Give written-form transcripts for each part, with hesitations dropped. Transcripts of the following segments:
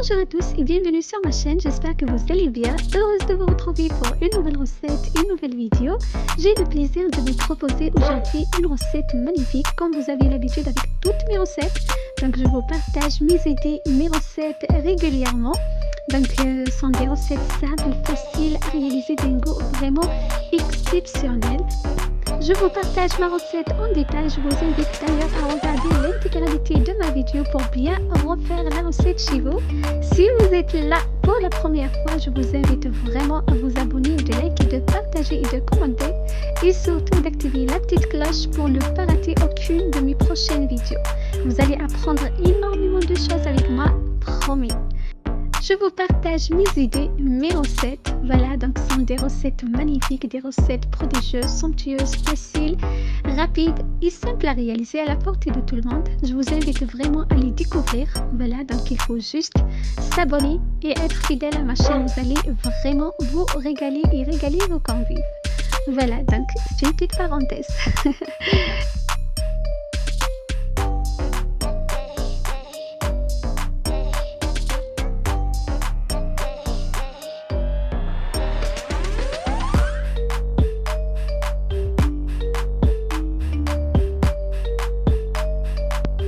Bonjour à tous et bienvenue sur ma chaîne, j'espère que vous allez bien. Heureuse de vous retrouver pour une nouvelle recette, une nouvelle vidéo. J'ai le plaisir de vous proposer aujourd'hui une recette magnifique comme vous avez l'habitude avec toutes mes recettes. Donc je vous partage mes idées, mes recettes régulièrement. Donc ce sont des recettes simples, faciles à réaliser d'un goût vraiment exceptionnel. Je vous partage ma recette en détail. Je vous invite d'ailleurs à regarder l'intégralité de ma vidéo pour bien refaire la recette chez vous. Si vous êtes là pour la première fois, je vous invite vraiment à vous abonner, de liker, de partager et de commenter. Et surtout d'activer la petite cloche pour ne pas rater aucune de mes prochaines vidéos. Vous allez apprendre énormément de choses avec moi, promis. Je vous partage mes idées, mes recettes. Voilà, donc ce sont des recettes magnifiques, des recettes prodigieuses, somptueuses, faciles, rapides et simples à réaliser à la portée de tout le monde. Je vous invite vraiment à les découvrir. Voilà, donc il faut juste s'abonner et être fidèle à ma chaîne. Vous allez vraiment vous régaler et régaler vos convives. Voilà, donc c'est une petite parenthèse.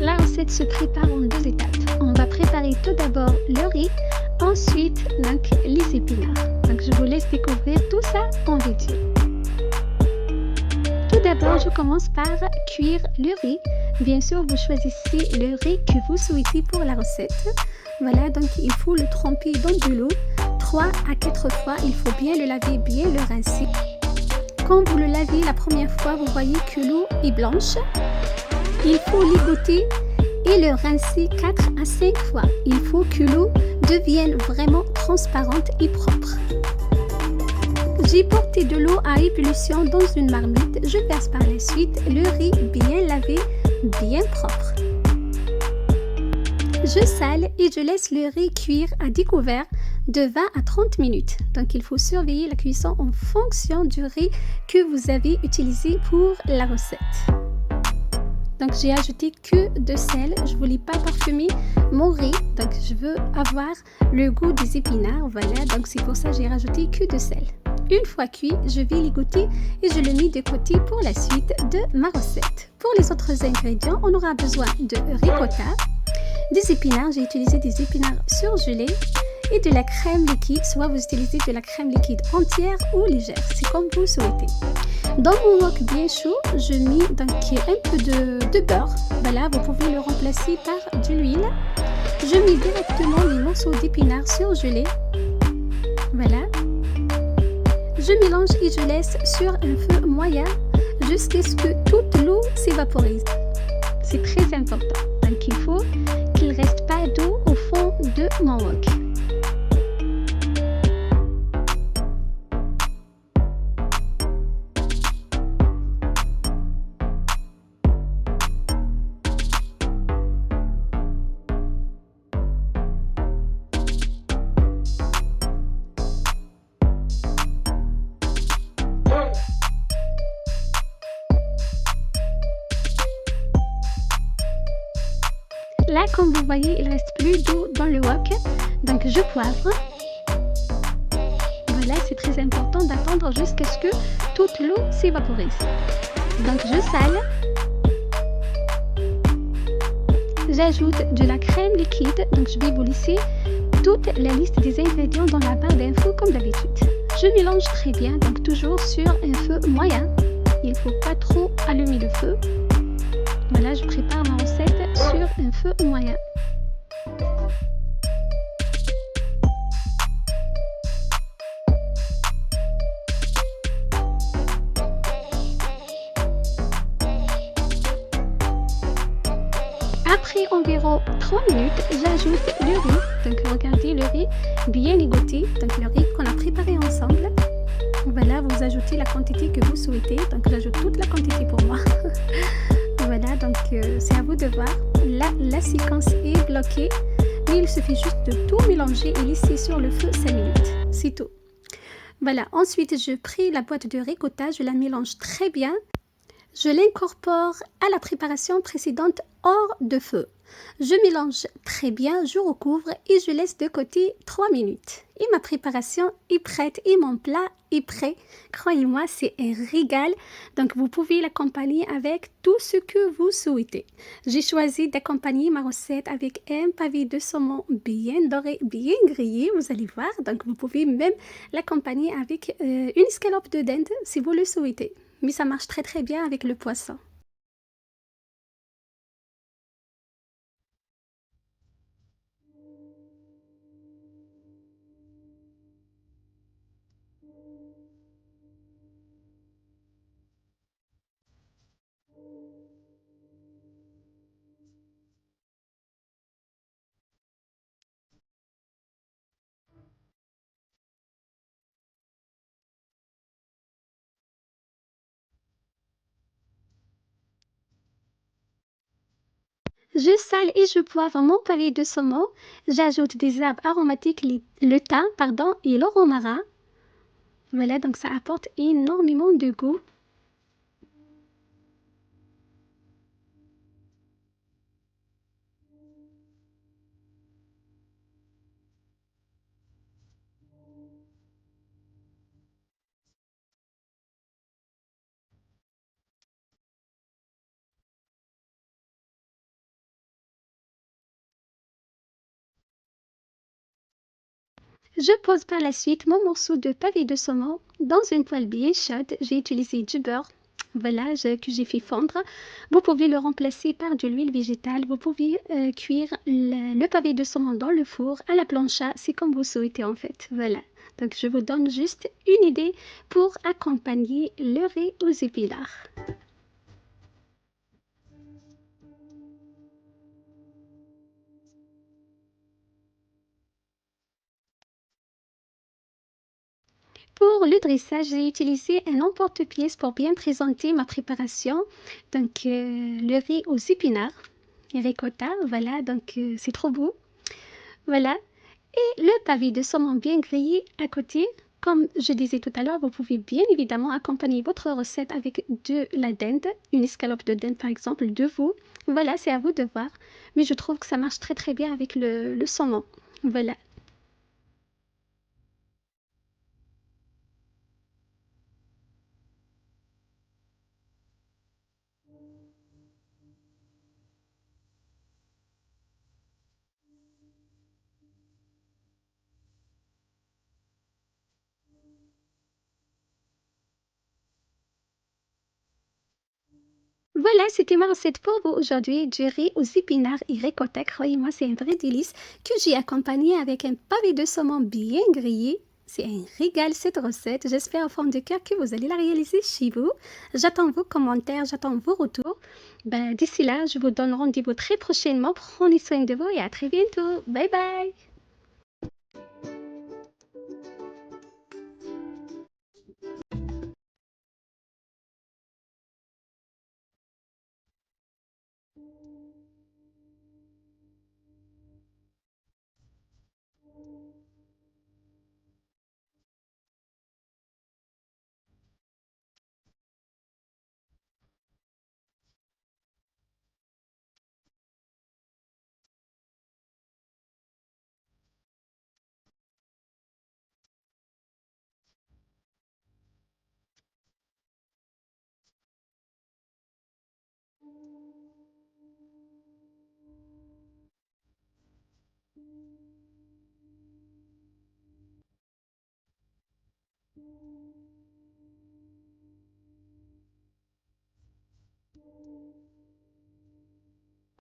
La recette se prépare en deux étapes. On va préparer tout d'abord le riz, ensuite donc les épinards. Donc je vous laisse découvrir tout ça en vidéo. Tout d'abord, je commence par cuire le riz. Bien sûr, vous choisissez le riz que vous souhaitez pour la recette. Voilà, donc il faut le tremper dans de l'eau 3 à 4 fois. Il faut bien le laver, bien le rincer. Quand vous le lavez la première fois, vous voyez que l'eau est blanche. Il faut l'égoutter et le rincer 4 à 5 fois. Il faut que l'eau devienne vraiment transparente et propre. J'ai porté de l'eau à ébullition dans une marmite. Je verse par la suite le riz bien lavé, bien propre. Je sale et je laisse le riz cuire à découvert de 20 à 30 minutes. Donc il faut surveiller la cuisson en fonction du riz que vous avez utilisé pour la recette. Donc j'ai ajouté que de sel, je ne voulais pas parfumer mon riz, donc je veux avoir le goût des épinards, voilà, donc c'est pour ça que j'ai rajouté que de sel. Une fois cuit, je vais l'égoutter et je le mets de côté pour la suite de ma recette. Pour les autres ingrédients, on aura besoin de ricotta, des épinards, j'ai utilisé des épinards surgelés et de la crème liquide, soit vous utilisez de la crème liquide entière ou légère, c'est comme vous souhaitez. Dans mon wok bien chaud, je mets donc un peu de beurre. Voilà, vous pouvez le remplacer par de l'huile. Je mets directement les morceaux d'épinards surgelés. Voilà. Je mélange et je laisse sur un feu moyen jusqu'à ce que toute l'eau s'évaporise. C'est très important. Donc il faut qu'il ne reste pas d'eau au fond de mon wok. Là, comme vous voyez, il ne reste plus d'eau dans le wok, donc je poivre. Voilà, c'est très important d'attendre jusqu'à ce que toute l'eau s'évaporise. Donc je sale. J'ajoute de la crème liquide, donc je vais vous laisser toute la liste des ingrédients dans la barre d'infos comme d'habitude. Je mélange très bien, donc toujours sur un feu moyen. Il ne faut pas trop allumer le feu. Voilà, je prépare ma recette sur un feu moyen. Après environ 3 minutes, j'ajoute le riz. Donc regardez le riz bien égoutté, donc le riz qu'on a préparé ensemble. Voilà, vous ajoutez la quantité que vous souhaitez. Donc j'ajoute toute la quantité pour moi. Voilà, donc c'est à vous de voir. Là, la séquence est bloquée, mais il suffit juste de tout mélanger et laisser sur le feu 5 minutes. C'est tout. Voilà, ensuite je pris la boîte de ricotta, je la mélange très bien. Je l'incorpore à la préparation précédente hors de feu. Je mélange très bien, je recouvre et je laisse de côté 3 minutes. Et ma préparation est prête et mon plat est prêt. Croyez-moi, c'est un régal. Donc vous pouvez l'accompagner avec tout ce que vous souhaitez. J'ai choisi d'accompagner ma recette avec un pavé de saumon bien doré, bien grillé, vous allez voir. Donc vous pouvez même l'accompagner avec une escalope de dinde si vous le souhaitez. Mais ça marche très très bien avec le poisson. Je sale et je poivre mon pavé de saumon. J'ajoute des herbes aromatiques, le thym, pardon, et le romarin. Voilà, donc ça apporte énormément de goût. Je pose par la suite mon morceau de pavé de saumon dans une poêle bien chaude. J'ai utilisé du beurre, voilà, que j'ai fait fondre. Vous pouvez le remplacer par de l'huile végétale. Vous pouvez cuire le pavé de saumon dans le four, à la plancha, c'est comme vous souhaitez en fait. Voilà. Donc je vous donne juste une idée pour accompagner le riz aux épinards. Pour le dressage, j'ai utilisé un emporte-pièce pour bien présenter ma préparation. Donc, le riz aux épinards et ricotta, voilà, donc c'est trop beau. Voilà, et le pavé de saumon bien grillé à côté. Comme je disais tout à l'heure, vous pouvez bien évidemment accompagner votre recette avec de la dinde, une escalope de dinde par exemple, de vous. Voilà, c'est à vous de voir. Mais je trouve que ça marche très très bien avec le saumon. Voilà. Voilà, c'était ma recette pour vous aujourd'hui, du riz aux épinards et ricotta. Croyez-moi, c'est un vrai délice que j'ai accompagné avec un pavé de saumon bien grillé. C'est un régal cette recette. J'espère au fond de cœur que vous allez la réaliser chez vous. J'attends vos commentaires, j'attends vos retours. Ben, d'ici là, je vous donne rendez-vous très prochainement. Prenez soin de vous et à très bientôt. Bye bye!